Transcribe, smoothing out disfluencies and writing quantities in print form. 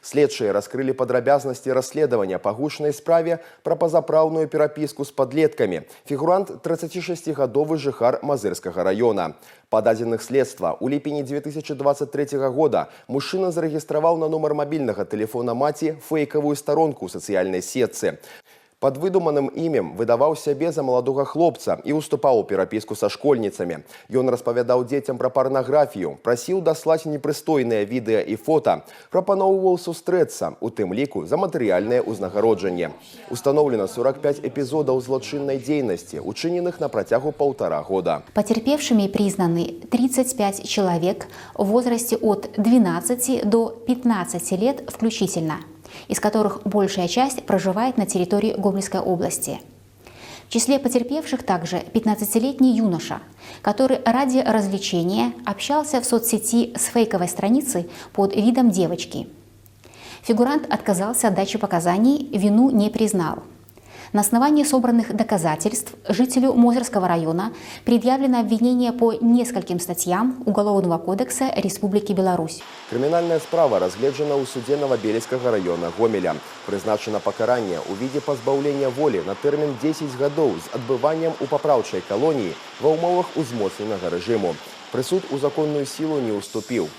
Следчыя раскрылі падрабязнасці расследавання па гучнай справе пра пазапраўную перапіску з падлеткамі. Фігурант 36-гадовы жыхар Мазырскага района. Па дадзеных следства, у ліпені 2023 года мужчына зарэгістраваў на нумар мабільнага тэлефона маці фэйкавую старонку ў сацыяльнай сетцы. Пад выдуманым імем выдаваў сябе за маладога хлопца і уступаў у перапіску са школьніцамі. Ён распавядаў дзецям пра парнаграфію, прасіў даслаць непрыстойныя відэа і фота, прапаноўваў сустрэцца, у тым ліку за матэрыяльнае ўзнагароджанне. Устаноўлена 45 эпізодаў злачыннай дзейнасці, учыненых на працягу 1,5 года. Потерпевшими признаны 35 человек в возрасте от 12 до 15 лет включительно, из которых большая часть проживает на территории Гомельской области. В числе потерпевших также 15-летний юноша, который ради развлечения общался в соцсети с фейковой страницей под видом девочки. Фигурант отказался от дачи показаний, вину не признал. На основании собранных доказательств жителю Мозырского района предъявлено обвинение по нескольким статьям Уголовного кодекса Республики Беларусь. Крымінальная справа разгледжана ў суде Новобелецкага района Гомеля. Прызначана пакаранне ў відзе пазбаўлення волі на тэрмін 10 гадоў з адбываннем у папраўчай калоніі ва ўмовах узмоцненага рэжыму. Прысуд у законную сілу не ўступіў.